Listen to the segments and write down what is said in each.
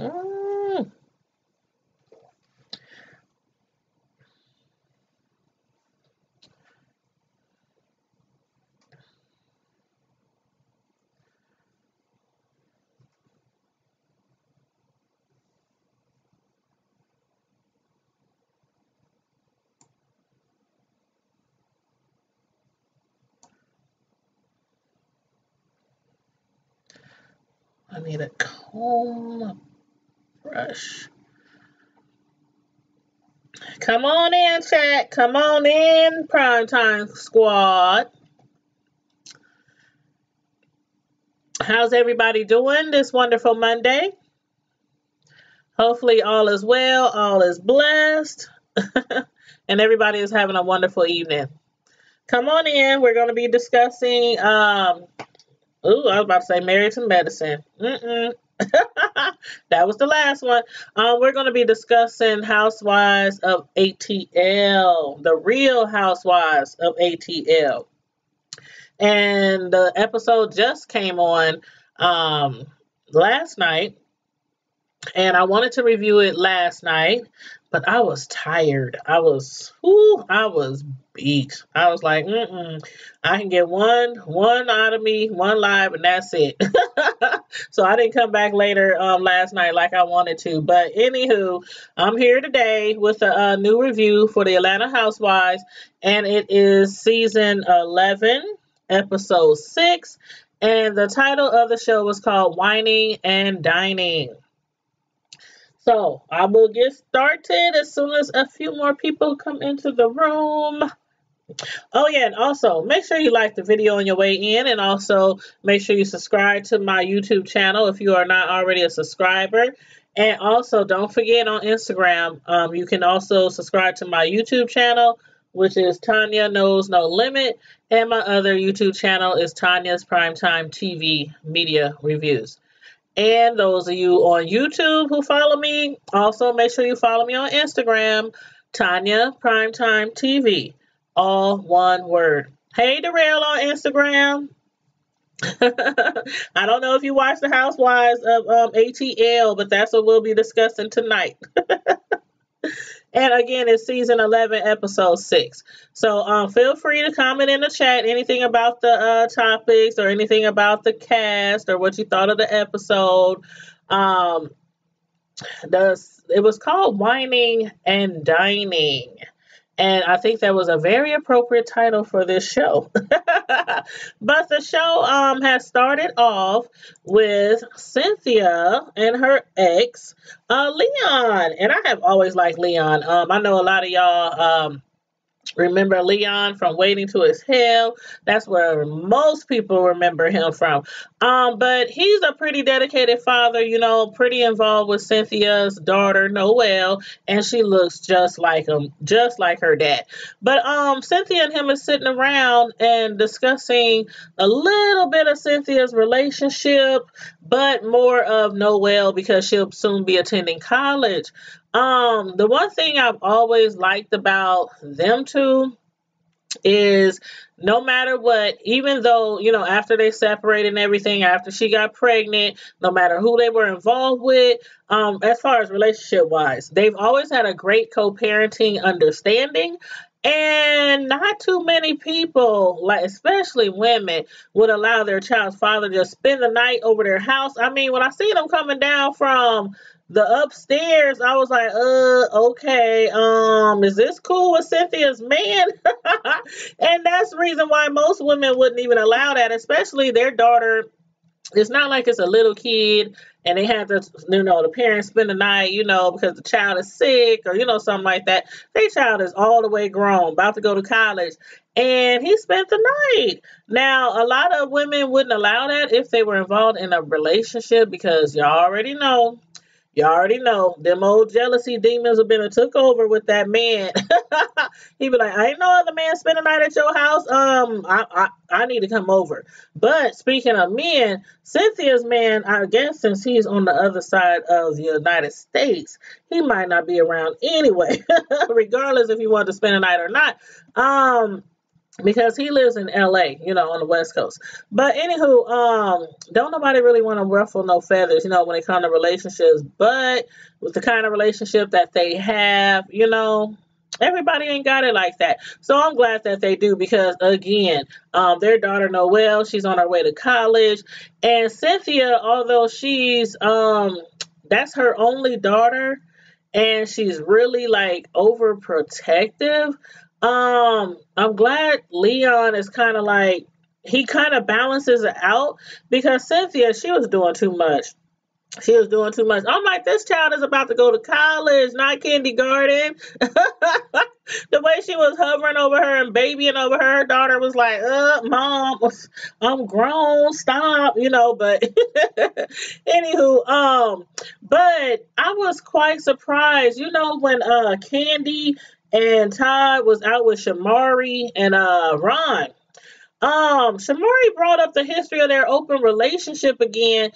Mm. I need a comb brush. Come on in, chat. Come on in, Primetime Squad. How's everybody doing this wonderful Monday? Hopefully all is well, all is blessed, and everybody is having a wonderful evening. Come on in. We're going to be discussing, I was about to say Married to Medicine. That was the last one. We're going to be discussing Housewives of ATL, the real Housewives of ATL. And the episode just came on last night, and I wanted to review it last night, but I was tired. I was beat. I was like, I can get one out of me, one live, and that's it. So I didn't come back later last night like I wanted to. But anywho, I'm here today with a new review for the Atlanta Housewives, and it is season 11, episode 6, and the title of the show was called Whining and Dining. So I will get started as soon as a few more people come into the room. Oh yeah, and also make sure you like the video on your way in, and also make sure you subscribe to my YouTube channel if you are not already a subscriber. And also don't forget on Instagram, you can also subscribe to my YouTube channel, which is Tanya Knows No Limit, and my other YouTube channel is Tanya's Primetime TV Media Reviews. And those of you on YouTube who follow me, also make sure you follow me on Instagram, Tanya Primetime TV. All one word. Hey, Darrell on Instagram. I don't know if you watch the Housewives of ATL, but that's what we'll be discussing tonight. And again, it's season 11, episode 6. So feel free to comment in the chat anything about the topics or anything about the cast or what you thought of the episode. It was called Whining and Dining. And I think that was a very appropriate title for this show. But the show has started off with Cynthia and her ex, Leon. And I have always liked Leon. I know a lot of y'all remember Leon from Waiting to Exhale. That's where most people remember him from. But he's a pretty dedicated father, pretty involved with Cynthia's daughter, Noelle, and she looks just like him, just like her dad. But Cynthia and him is sitting around and discussing a little bit of Cynthia's relationship, but more of Noelle because she'll soon be attending college. The one thing I've always liked about them two is no matter what, even though, after they separated and everything, after she got pregnant, no matter who they were involved with, as far as relationship wise, they've always had a great co-parenting understanding. And not too many people, like especially women, would allow their child's father to spend the night over their house. I mean, when I see them coming down from the upstairs, I was like, okay, is this cool with Cynthia's man? And that's the reason why most women wouldn't even allow that, especially their daughter. It's not like it's a little kid and they have to, the parents spend the night, because the child is sick or, something like that. Their child is all the way grown, about to go to college, and he spent the night. Now, a lot of women wouldn't allow that if they were involved in a relationship because y'all already know. Them old jealousy demons have been took over with that man. He'd be like, I ain't no other man spend the night at your house. I need to come over. But speaking of men, Cynthia's man, I guess since he's on the other side of the United States, he might not be around anyway, regardless if he wanted to spend the night or not. because he lives in LA, on the West Coast. But anywho, don't nobody really want to ruffle no feathers, when it comes to relationships. But with the kind of relationship that they have, everybody ain't got it like that. So I'm glad that they do because again, their daughter Noelle, she's on her way to college, and Cynthia, although she's that's her only daughter, and she's really like overprotective. I'm glad Leon is kind of like he kind of balances it out because Cynthia, she was doing too much. She was doing too much. I'm like, this child is about to go to college, not kindergarten. The way she was hovering over her and babying over her daughter was like, mom, I'm grown, stop, but anywho, but I was quite surprised, when Candy and Todd was out with Shamari and Ron. Shamari brought up the history of their open relationship again,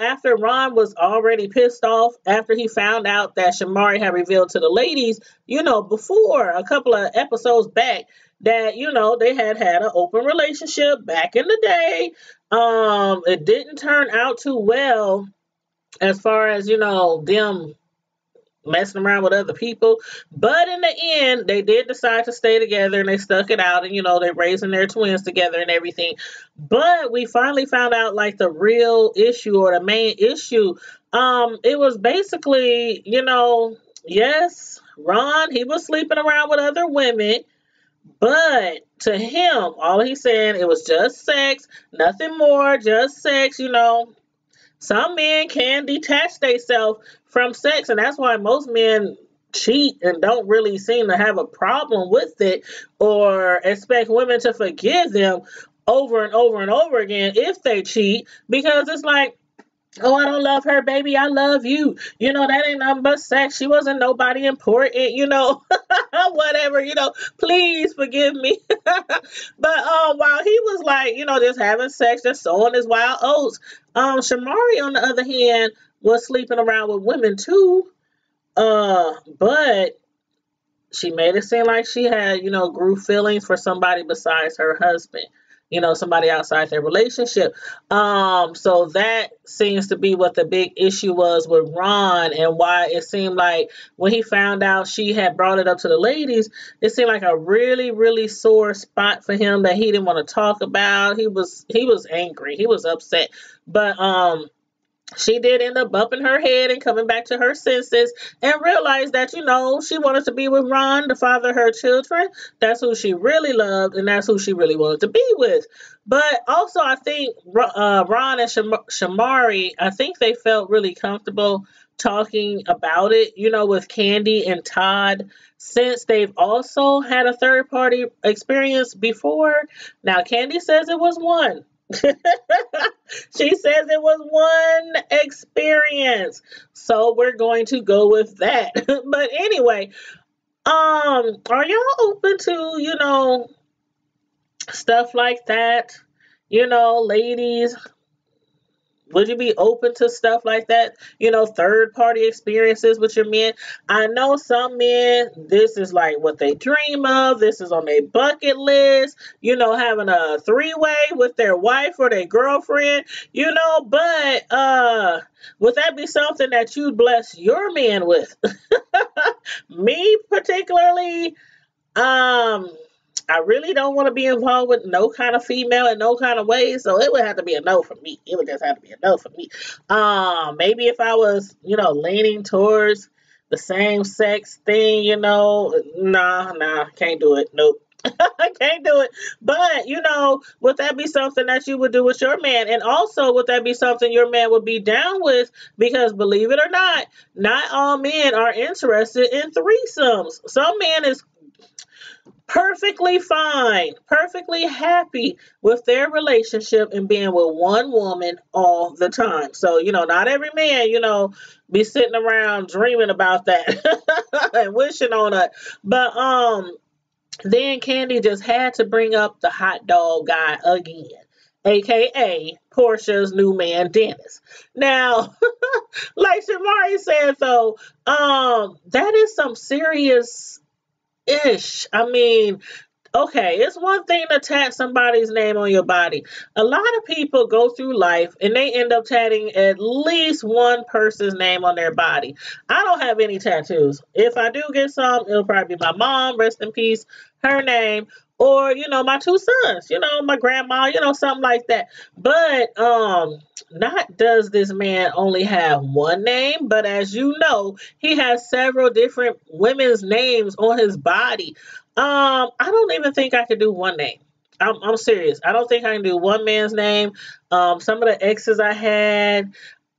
after Ron was already pissed off after he found out that Shamari had revealed to the ladies, before a couple of episodes back that, they had an open relationship back in the day. It didn't turn out too well as far as, them messing around with other people. But in the end, they did decide to stay together and they stuck it out and they're raising their twins together and everything. But we finally found out like the real issue or the main issue. It was basically, yes, Ron, he was sleeping around with other women. But to him, all he's saying, it was just sex, nothing more, just sex, some men can detach themselves from sex, and that's why most men cheat and don't really seem to have a problem with it or expect women to forgive them over and over and over again if they cheat because it's like, oh, I don't love her, baby. I love you. That ain't nothing but sex. She wasn't nobody important, whatever, please forgive me. But while he was like, just having sex, just sowing his wild oats, Shamari, on the other hand, was sleeping around with women too. But she made it seem like she had, grew feelings for somebody besides her husband, somebody outside their relationship. So that seems to be what the big issue was with Ron and why it seemed like when he found out she had brought it up to the ladies, it seemed like a really, really sore spot for him that he didn't want to talk about. He was angry. He was upset. But, she did end up bumping her head and coming back to her senses and realized that, she wanted to be with Ron, the father of her children. That's who she really loved, and that's who she really wanted to be with. But also, I think Ron and Shamari, I think they felt really comfortable talking about it, with Candy and Todd, since they've also had a third party experience before. Now, Candy says it was one. She says it was one experience. So we're going to go with that. But anyway, are y'all open to, stuff like that? Ladies, would you be open to stuff like that? Third party experiences with your men. I know some men, this is like what they dream of. This is on their bucket list, having a three-way with their wife or their girlfriend, but would that be something that you'd bless your man with? Me particularly, I really don't want to be involved with no kind of female in no kind of way, so it would have to be a no for me. It would just have to be a no for me. Maybe if I was, leaning towards the same sex thing, nah, can't do it. Nope. I can't do it. But, would that be something that you would do with your man? And also, would that be something your man would be down with? Because believe it or not all men are interested in threesomes. Some men is perfectly fine, perfectly happy with their relationship and being with one woman all the time. So, not every man, be sitting around dreaming about that and wishing on it. But then Candy just had to bring up the hot dog guy again, aka Portia's new man Dennis. Now, like Shamari said though, that is some serious ish. I mean, Okay, it's one thing to tat somebody's name on your body. A lot of people go through life and they end up tatting at least one person's name on their body. I don't have any tattoos. If I do get some, it'll probably be my mom, rest in peace, her name, or my two sons, my grandma, something like that. But not does this man only have one name, but as you know, he has several different women's names on his body. I don't even think I could do one name. I'm serious. I don't think I can do one man's name. Some of the exes I had,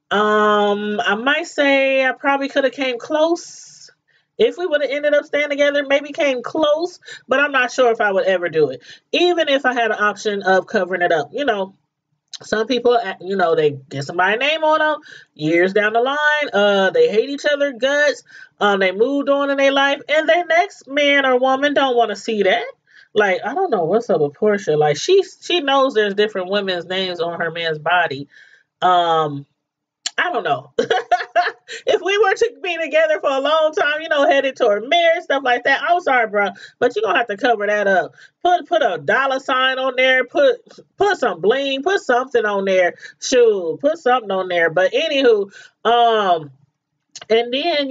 I might say I probably could have came close. If we would have ended up staying together, maybe came close, but I'm not sure if I would ever do it. Even if I had an option of covering it up. Some people, they get somebody's name on them. Years down the line, they hate each other guts. They moved on in their life, and their next man or woman don't want to see that. Like, I don't know what's up with Portia. Like, she knows there's different women's names on her man's body. Um, I don't know. If we were to be together for a long time, headed toward marriage, stuff like that, I'm sorry, bro, but you're gonna have to cover that up. Put a dollar sign on there, put some bling, put something on there. Shoot, put something on there. But anywho, and then,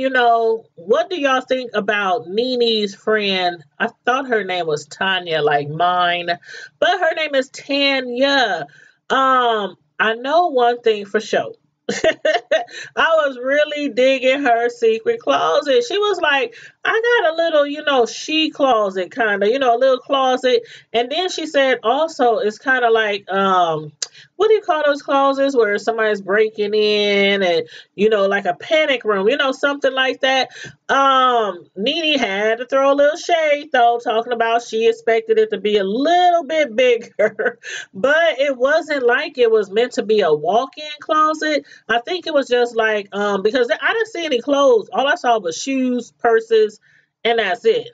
what do y'all think about Nini's friend? I thought her name was Tanya, like mine, but her name is Tanya. I know one thing for sure. I was really digging her secret closet. She was like, I got a little, she closet kind of, a little closet. And then she said also it's kind of like, what do you call those closets where somebody's breaking in and, like a panic room, something like that. Nene had to throw a little shade though, talking about she expected it to be a little bit bigger, but it wasn't like it was meant to be a walk-in closet. I think it was just like, because I didn't see any clothes. All I saw was shoes, purses, and that's it.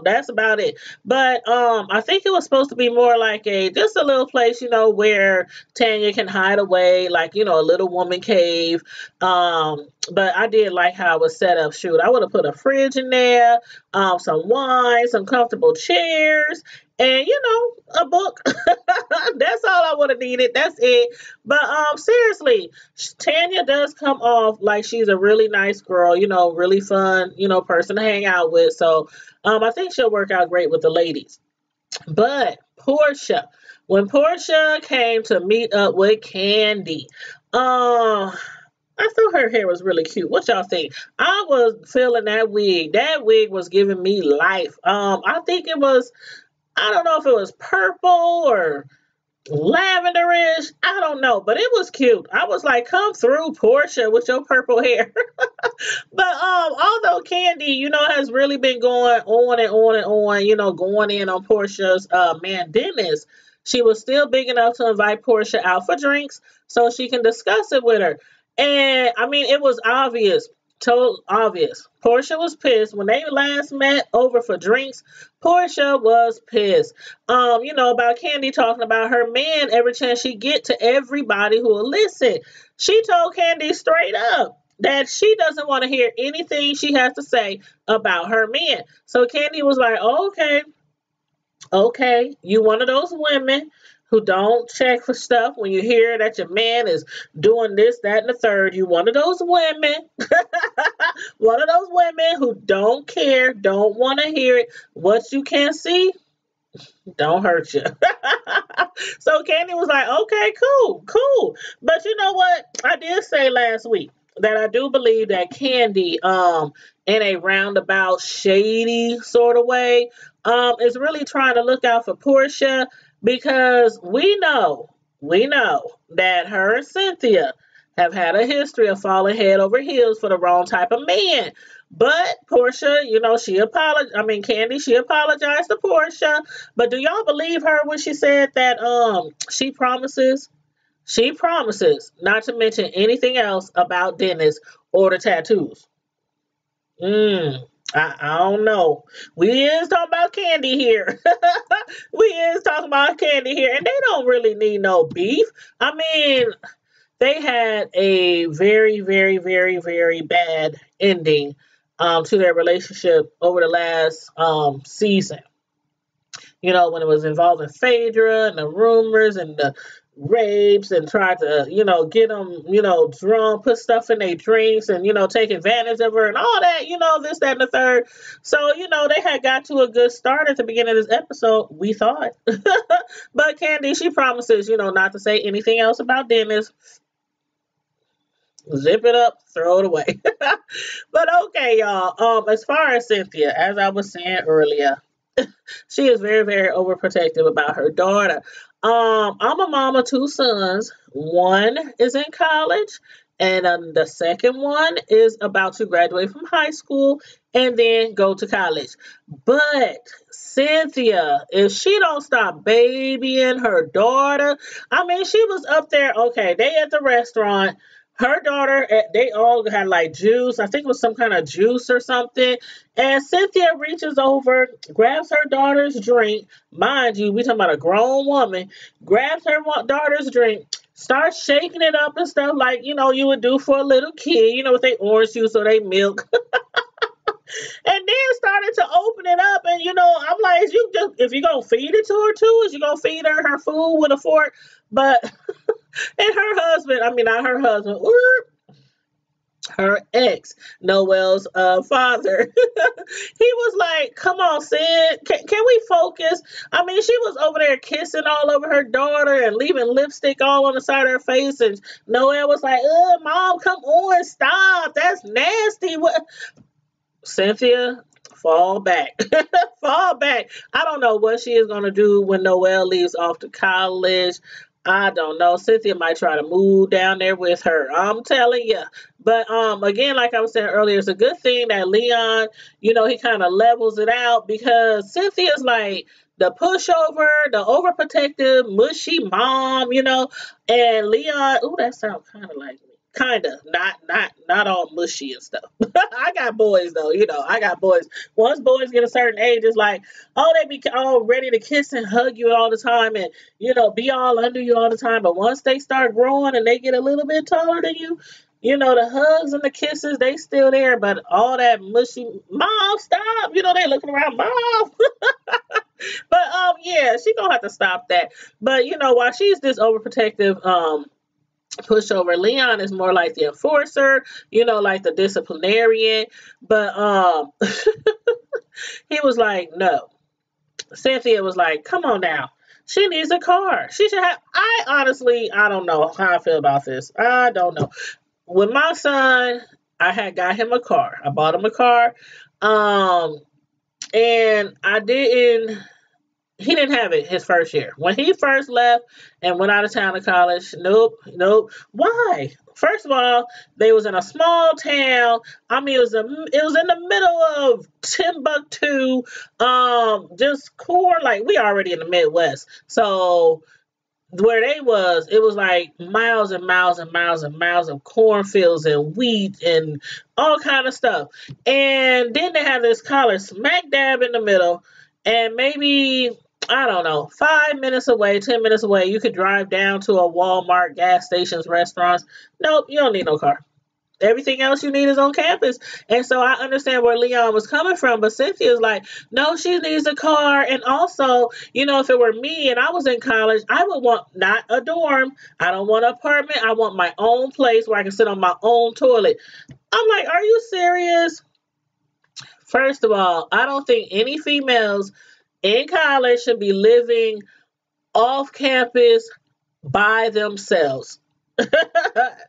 That's about it. But I think it was supposed to be more like just a little place, where Tanya can hide away, like, a little woman cave. But I did like how it was set up. Shoot, I would have put a fridge in there, some wine, some comfortable chairs, and a book. That's all I would have needed. That's it. But seriously, Tanya does come off like she's a really nice girl, really fun, person to hang out with. So I think she'll work out great with the ladies. But Portia, when Portia came to meet up with Candy, I thought her hair was really cute. What y'all think? I was feeling that wig. That wig was giving me life. I think it was, I don't know if it was purple or lavenderish. I don't know, but it was cute. I was like, come through, Portia, with your purple hair. But although Candy, has really been going on and on and on, going in on Portia's man Dennis, she was still big enough to invite Portia out for drinks so she can discuss it with her. And I mean, it was obvious, total obvious. Portia was pissed when they last met over for drinks. Portia was pissed. About Candy talking about her man every chance she get to everybody who will listen. She told Candy straight up that she doesn't want to hear anything she has to say about her man. So Candy was like, okay, you one of those women who don't check for stuff when you hear that your man is doing this, that, and the third. You one of those women, one of those women who don't care, don't want to hear it. What you can't see, don't hurt you. So Candy was like, okay, cool. But you know what? I did say last week that I do believe that Candy, in a roundabout, shady sort of way, is really trying to look out for Portia because we know that her and Cynthia have had a history of falling head over heels for the wrong type of man. But Portia, she apologized. I mean, Candy, she apologized to Portia. But do y'all believe her when she said that she promises not to mention anything else about Dennis or the tattoos? I don't know. We is talking about Candy here. We is talking about Candy here, and they don't really need no beef. I mean, they had a very, very, very, very bad ending to their relationship over the last season. when it was involving Phaedra and the rumors and the rapes and tried to, get them, drunk, put stuff in their drinks and, take advantage of her and all that, this, that, and the third. So, they had got to a good start at the beginning of this episode, we thought. But Candy, she promises, not to say anything else about Dennis. Zip it up, throw it away. But okay, y'all. As far as Cynthia, as I was saying earlier, she is very, very overprotective about her daughter. I'm a mom of two sons. One is in college, and the second one is about to graduate from high school and then go to college. But Cynthia, if she don't stop babying her daughter, I mean, she was up there. Okay, they at the restaurant. Her daughter, they all had like juice. I think it was some kind of juice or something. And Cynthia reaches over, grabs her daughter's drink. Mind you, we talking about a grown woman. Grabs her daughter's drink, starts shaking it up and stuff like, you would do for a little kid, with their orange juice or their milk. And then started to open it up. And, I'm like, if you're going to feed it to her too, is you going to feed her food with a fork? But, and her husband, I mean, not her husband, her ex, Noel's father, he was like, come on, Sid, can we focus? I mean, she was over there kissing all over her daughter and leaving lipstick all on the side of her face. And Noel was like, Mom, come on, stop. That's nasty. What? Cynthia, fall back. Fall back. I don't know what she is going to do when Noelle leaves off to college. I don't know. Cynthia might try to move down there with her. I'm telling you. But again, like I was saying earlier, it's a good thing that Leon, he kind of levels it out because Cynthia's like the pushover, the overprotective, mushy mom, and Leon, ooh, that sounds kind of like me. Kind of, not all mushy and stuff. I got boys though, I got boys. Once boys get a certain age, it's like, oh, they be all ready to kiss and hug you all the time and, be all under you all the time. But once they start growing and they get a little bit taller than you, the hugs and the kisses, they still there. But all that mushy, Mom, stop. They looking around, Mom. But, yeah, she gonna have to stop that. But, while she's this overprotective, pushover, Leon is more like the enforcer, like the disciplinarian. But he was like, no. Cynthia was like, come on now. She needs a car. She should have. I don't know how I feel about this. I don't know. With my son, I had got him a car. I bought him a car. And he didn't have it his first year. When he first left and went out of town to college, nope. Why? First of all, they was in a small town. I mean, it was in the middle of Timbuktu. Just core, like we already in the Midwest. So where they was, it was like miles and miles and miles and miles of cornfields and wheat and all kind of stuff. And then they had this college smack dab in the middle, and maybe, I don't know, 5 minutes away, 10 minutes away, you could drive down to a Walmart, gas stations, restaurants. Nope, you don't need no car. Everything else you need is on campus. And so I understand where Leon was coming from, but Cynthia's like, no, she needs a car. And also, if it were me and I was in college, I would want not a dorm. I don't want an apartment. I want my own place where I can sit on my own toilet. I'm like, are you serious? First of all, I don't think any females in college should be living off campus by themselves.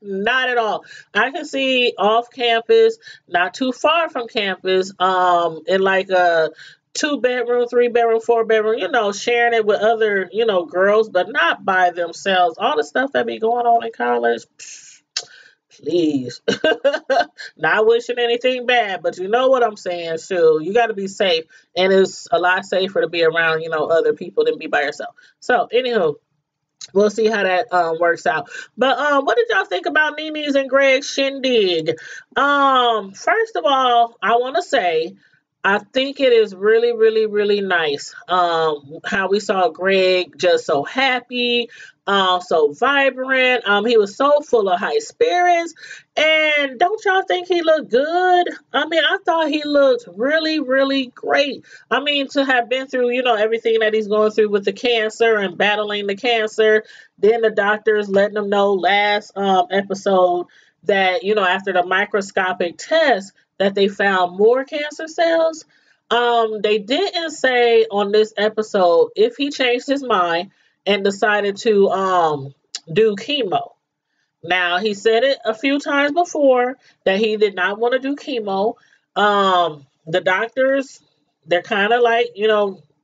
Not at all. I can see off campus, not too far from campus, in like a 2-bedroom, 3-bedroom, 4-bedroom, sharing it with other, girls, but not by themselves. All the stuff that be going on in college, please. Not wishing anything bad, but you know what I'm saying, Sue. You got to be safe, and it's a lot safer to be around, other people than be by yourself. So, anywho, we'll see how that works out. But what did y'all think about Nene's and Greg's shindig? First of all, I want to say I think it is really, really, really nice. How we saw Greg just so happy, so vibrant. He was so full of high spirits. And don't y'all think he looked good? I mean, I thought he looked really, really great. I mean, to have been through, everything that he's going through with the cancer and battling the cancer, then the doctors letting him know last episode that, after the microscopic test, that they found more cancer cells. They didn't say on this episode if he changed his mind and decided to do chemo. Now, he said it a few times before that he did not want to do chemo. The doctors, they're kind of like,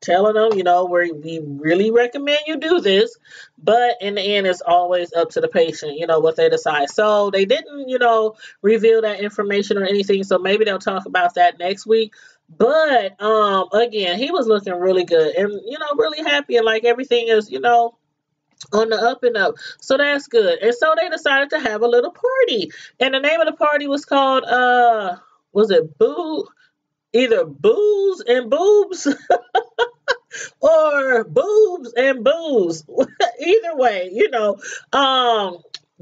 telling them, we really recommend you do this. But in the end, it's always up to the patient, what they decide. So they didn't, reveal that information or anything. So maybe they'll talk about that next week. But again, he was looking really good and, really happy. And like everything is, on the up and up. So that's good. And so they decided to have a little party. And the name of the party was called was it either Booze and Boobs or Boobs and Booze. Either way,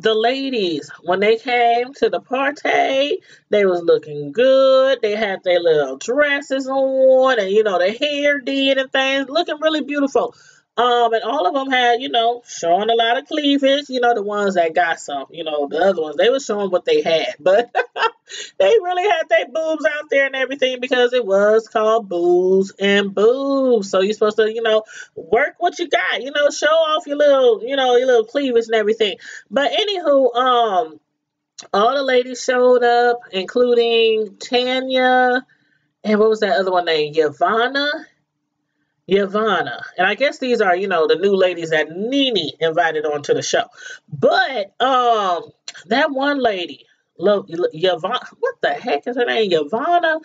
the ladies, when they came to the party, they was looking good. They had their little dresses on and, their hair did and things, looking really beautiful. And all of them had, showing a lot of cleavage, the ones that got some, the other ones, they were showing what they had, but they really had their boobs out there and everything because it was called Booze and Boobs. So you're supposed to, work what you got, show off your little, your little cleavage and everything. But anywho, all the ladies showed up, including Tanya, and what was that other one named? Yavanna. And I guess these are, the new ladies that Nene invited onto the show. But that one lady, Yavanna, what the heck is her name? Yavanna?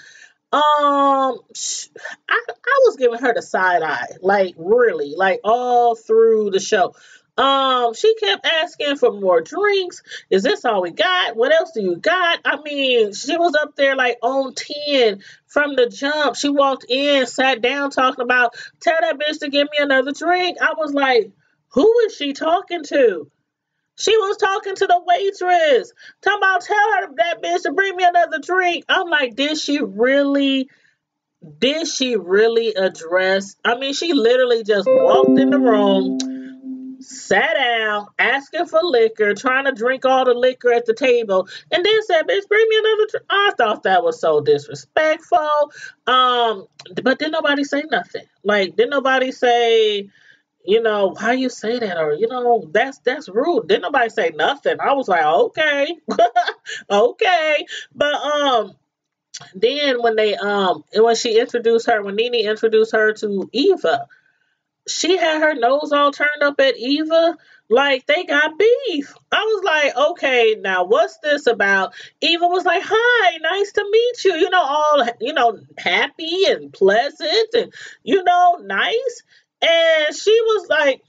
I was giving her the side eye, like really, like all through the show. She kept asking for more drinks. Is this all we got? What else do you got? I mean, she was up there like on 10 from the jump. She walked in, sat down, talking about, tell that bitch to give me another drink. I was like, who is she talking to? She was talking to the waitress. Talking about, tell her that bitch to bring me another drink. I'm like, did she really address? I mean, she literally just walked in the room, sat down, asking for liquor, trying to drink all the liquor at the table, and then said, bitch, bring me another drink. I thought that was so disrespectful. But didn't nobody say nothing. Like, didn't nobody say, how you say that? Or, that's rude. Didn't nobody say nothing. I was like, okay. Okay. But then when she introduced her, when Nene introduced her to Eva, she had her nose all turned up at Eva like they got beef. I was like, okay, now what's this about? Eva was like, hi, nice to meet you. All, happy and pleasant and, nice. And she was like,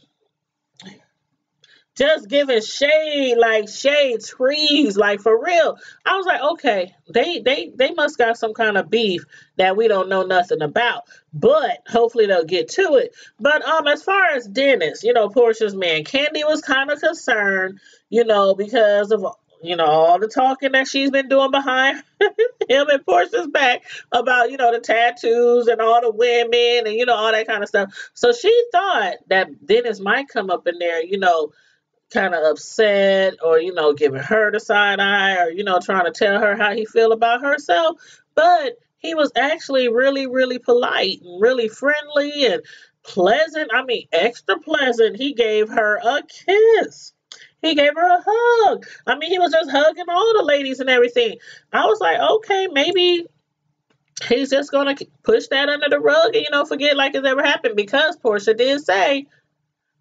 just giving shade, like shade trees, like for real. I was like, okay, they must got some kind of beef that we don't know nothing about. But hopefully they'll get to it. But as far as Dennis, Portia's man, Candy was kind of concerned, because of all the talking that she's been doing behind him and Portia's back about, the tattoos and all the women and, all that kind of stuff. So she thought that Dennis might come up in there, kind of upset or, giving her the side eye or, trying to tell her how he feel about herself. But he was actually really, really polite and really friendly and pleasant. I mean, extra pleasant. He gave her a kiss. He gave her a hug. I mean, he was just hugging all the ladies and everything. I was like, okay, maybe he's just going to push that under the rug and, forget like it's ever happened, because Portia did say,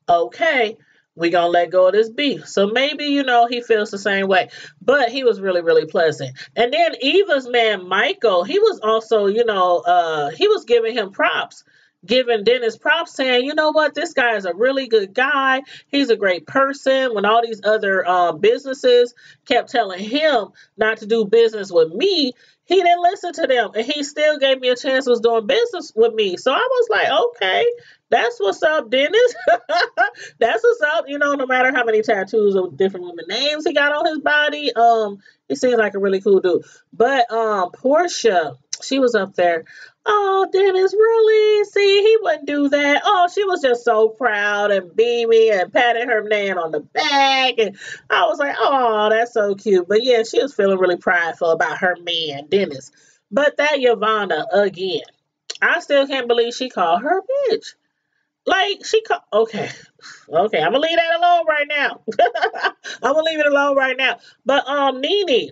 okay, we gonna let go of this beef. So maybe, he feels the same way. But he was really, really pleasant. And then Eva's man, Michael, he was also, he was giving him props. giving Dennis props, saying, you know what, this guy is a really good guy. He's a great person. When all these other businesses kept telling him not to do business with me, he didn't listen to them, and he still gave me a chance, was doing business with me. So I was like, okay, that's what's up, Dennis. That's what's up. You know, no matter how many tattoos of different women names he got on his body, he seems like a really cool dude. But Portia, she was up there. Oh, Dennis, really? See, he wouldn't do that. Oh, she was just so proud and beaming and patting her man on the back. And I was like, oh, that's so cute. But yeah, she was feeling really prideful about her man, Dennis. But that Yvonne, again, I still can't believe she called her a bitch. Like, she called, okay, I'm gonna leave that alone right now. I'm gonna leave it alone right now. But, Nene,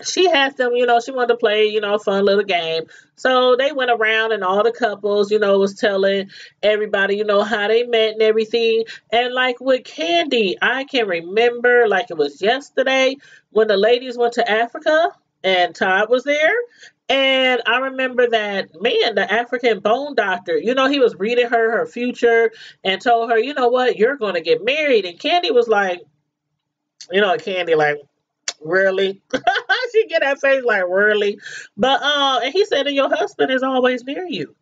she had them, she wanted to play, a fun little game. So they went around and all the couples, was telling everybody, how they met and everything. And like with Candy, I can remember like it was yesterday when the ladies went to Africa and Todd was there. And I remember that, man, the African bone doctor, he was reading her future and told her, you know what, you're going to get married. And Candy was like, Candy, like, really? She get that face like, really? But and he said that your husband is always near you.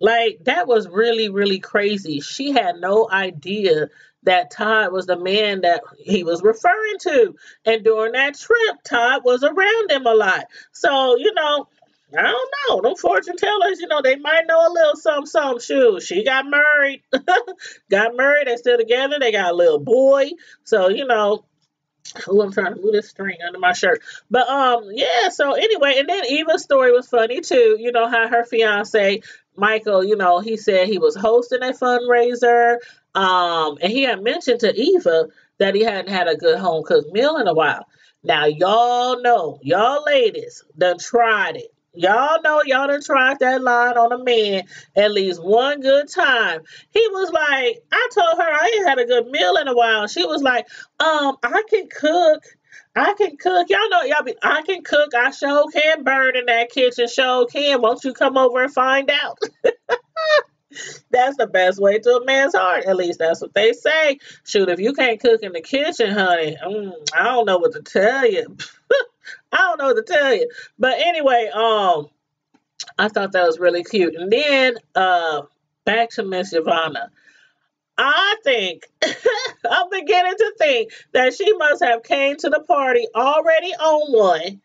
Like, that was really, really crazy. She had no idea that Todd was the man that he was referring to. And during that trip, Todd was around him a lot. So, I don't know. Them fortune tellers, they might know a little something. Shoot, she got married. Got married. They still together. They got a little boy. So, oh, I'm trying to move this string under my shirt. But yeah, so anyway, and then Eva's story was funny too. How her fiance, Michael, he said he was hosting a fundraiser. And he had mentioned to Eva that he hadn't had a good home cooked meal in a while. Now y'all know, y'all ladies done tried it. Y'all know y'all done tried that line on a man at least one good time. He was like, I told her I ain't had a good meal in a while. She was like, I can cook. I can cook. Y'all know I can cook. I sure can burn in that kitchen. Sure can. Won't you come over and find out? That's the best way to a man's heart. At least that's what they say. Shoot, if you can't cook in the kitchen, honey, I don't know what to tell you. I don't know what to tell you. But anyway, I thought that was really cute. And then back to Miss Giovanna. I think I'm beginning to think that she must have came to the party already on one,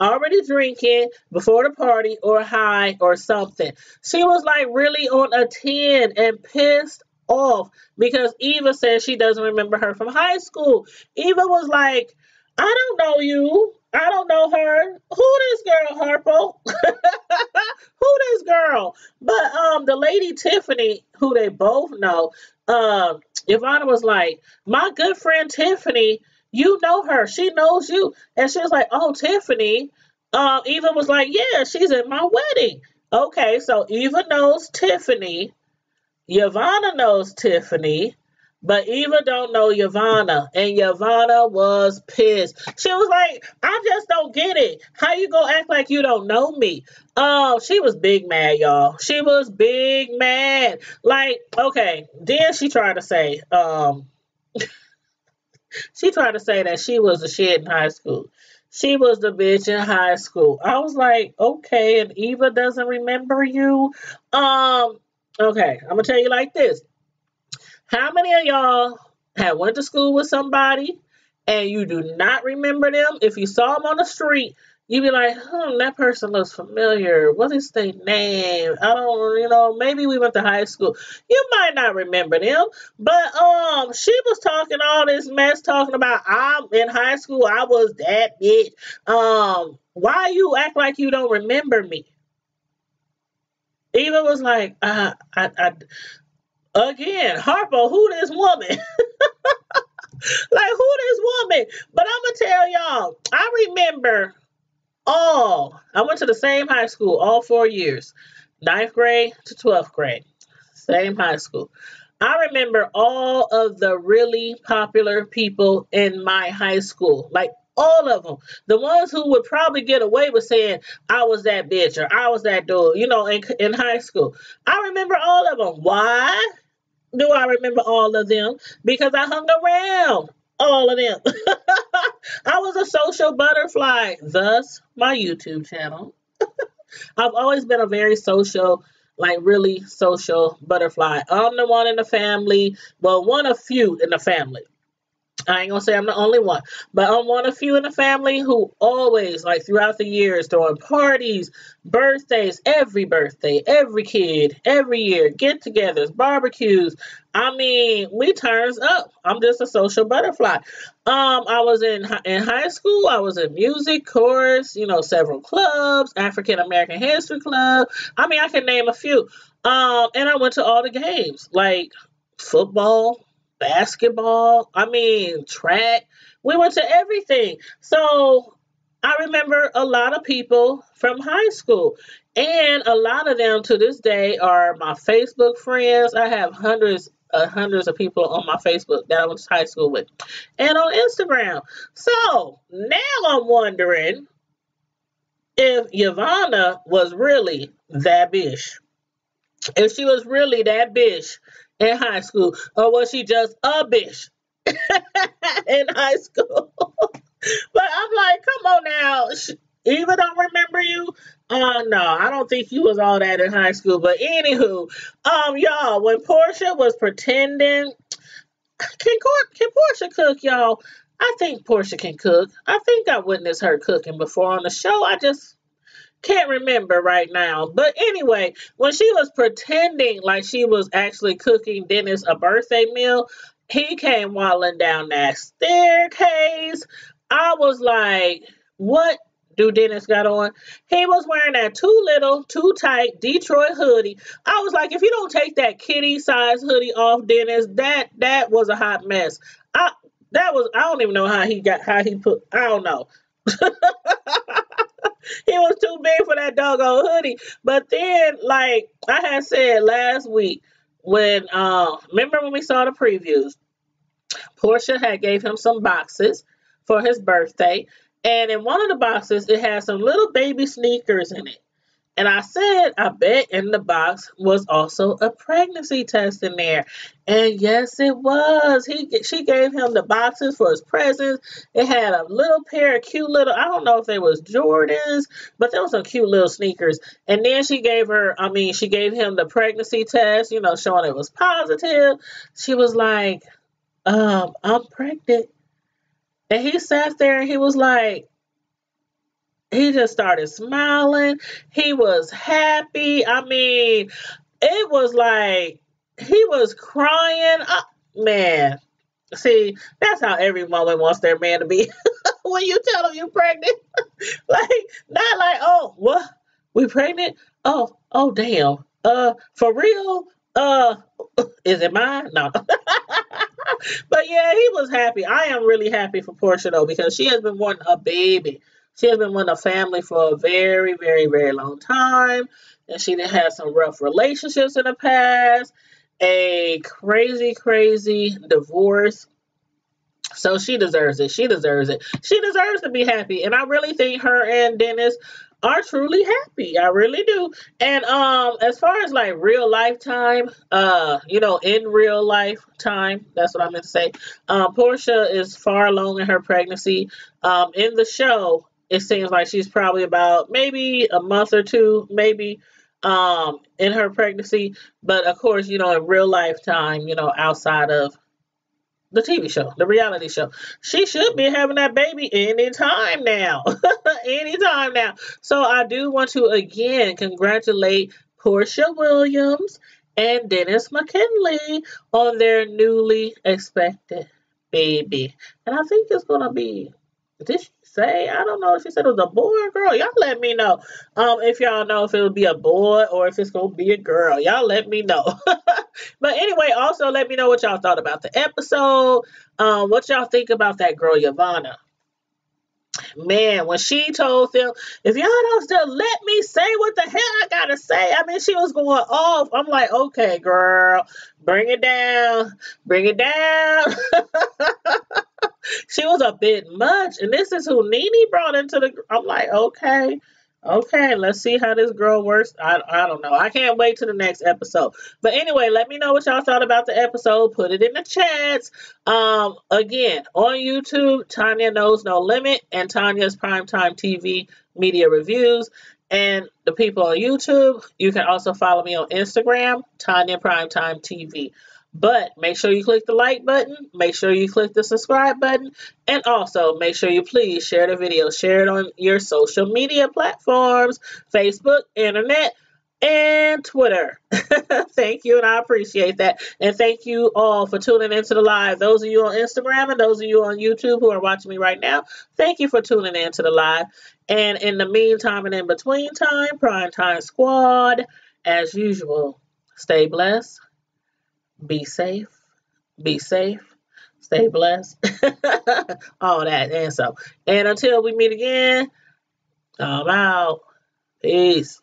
already drinking before the party or high or something. She was like really on a 10 and pissed off because Eva said she doesn't remember her from high school. Eva was like, I don't know you. I don't know her. Who this girl, Harpo? Who this girl? But the lady Tiffany, who they both know, Ivana was like, my good friend Tiffany, you know her. She knows you. And she was like, oh, Tiffany. Eva was like, yeah, she's at my wedding. Okay, so Eva knows Tiffany. Yavanna knows Tiffany. But Eva don't know Yavanna, and Yavanna was pissed. She was like, I just don't get it. How you gonna act like you don't know me? Oh, she was big mad, y'all. She was big mad. Like, okay, then she tried to say, that she was the shit in high school. She was the bitch in high school. I was like, okay, and Eva doesn't remember you? Okay, I'm gonna tell you like this. How many of y'all have went to school with somebody and you do not remember them? If you saw them on the street, you'd be like, that person looks familiar. What is their name? I don't, maybe we went to high school. You might not remember them, but she was talking all this mess, talking about I'm in high school, I was that bitch. Why you act like you don't remember me? Eva was like, again, Harpo, who this woman? Like, who this woman? But I'm going to tell y'all, I remember I went to the same high school all 4 years, 9th grade to 12th grade, same high school. I remember all of the really popular people in my high school, like All of them. The ones who would probably get away with saying, I was that bitch or I was that dude, in high school. I remember all of them. Why do I remember all of them? Because I hung around all of them. I was a social butterfly, thus my YouTube channel. I've always been a very social, like really social butterfly. I'm the one in the family, well, one of few in the family. I ain't gonna say I'm the only one, but I'm one of few in the family who always, like throughout the years, throwing parties, birthday, every kid, every year, get-togethers, barbecues. I mean, we turns up. I'm just a social butterfly. I was in high school. I was in music, chorus, several clubs, African American History Club. I mean, I can name a few. And I went to all the games, like football, basketball, I mean, track. We went to everything. So I remember a lot of people from high school, and a lot of them to this day are my Facebook friends. I have hundreds of people on my Facebook that I went to high school with, and on Instagram. So now I'm wondering if Yvonne was really that bitch. If she was really that bitch in high school, or was she just a bitch in high school? But I'm like, come on now. Eva don't remember you? No, I don't think you was all that in high school. But anywho, y'all, when Portia was pretending, can Portia cook, y'all? I think Portia can cook. I think I witnessed her cooking before on the show. I just can't remember right now. But anyway, when she was pretending like she was actually cooking Dennis a birthday meal, he came waddling down that staircase. I was like, what do Dennis got on? He was wearing that too little, too tight Detroit hoodie. I was like, if you don't take that kitty size hoodie off, Dennis, that was a hot mess. I don't even know how he put, I don't know. He was too big for that doggone hoodie. But then, like I had said last week, when remember when we saw the previews, Portia had gave him some boxes for his birthday, and in one of the boxes it had some little baby sneakers in it. And I said, I bet in the box was also a pregnancy test in there. And yes, it was. She gave him the boxes for his presents. It had a little pair of cute little, I don't know if they was Jordans, but there was some cute little sneakers. And then she gave him the pregnancy test, showing it was positive. She was like, I'm pregnant. And he sat there and he was like, he just started smiling. He was happy. I mean, it was like he was crying. Man, see, that's how every woman wants their man to be. When you tell them you're pregnant, like not like, oh, what? We pregnant? Oh, damn. For real? Is it mine? No. But yeah, he was happy. I am really happy for Portia though, because she has been wanting a baby. She has been wanting a family for a very, very, very long time. And she did have some rough relationships in the past, a crazy, crazy divorce. So she deserves it. She deserves it. She deserves to be happy. And I really think her and Dennis are truly happy. I really do. And as far as like real life time, in real life time, that's what I meant to say. Portia is far along in her pregnancy. In the show, it seems like she's probably about maybe a month or two, maybe in her pregnancy. But of course, in real life time, outside of the TV show, the reality show, she should be having that baby anytime now. Anytime now. So I do want to again congratulate Portia Williams and Dennis McKinley on their newly expected baby. And I think it's going to be, did she say? I don't know if she said it was a boy or girl. Y'all let me know. If y'all know if it would be a boy or if it's going to be a girl. Y'all let me know. But anyway, also let me know what y'all thought about the episode. What y'all think about that girl, Yvonne. Man, when she told them, if y'all don't still let me say what the hell I gotta say, I mean, she was going off. I'm like, okay, girl, bring it down. Bring it down. She was a bit much. And this is who Nene brought into the. I'm like, okay. Okay, let's see how this girl works. I don't know. I can't wait to the next episode. But anyway, let me know what y'all thought about the episode. Put it in the chats. Again, on YouTube, Tanya Knows No Limit and Tanya's Primetime TV Media Reviews. And the people on YouTube, you can also follow me on Instagram, Tanya Primetime TV. But make sure you click the like button, make sure you click the subscribe button, and also make sure you please share the video. Share it on your social media platforms, Facebook, internet, and Twitter. Thank you, and I appreciate that. And thank you all for tuning into the live. Those of you on Instagram and those of you on YouTube who are watching me right now, thank you for tuning into the live. And in the meantime and in between time, Primetime Squad, as usual, stay blessed. Be safe, stay blessed, all that and so. And until we meet again, I'm out. Peace.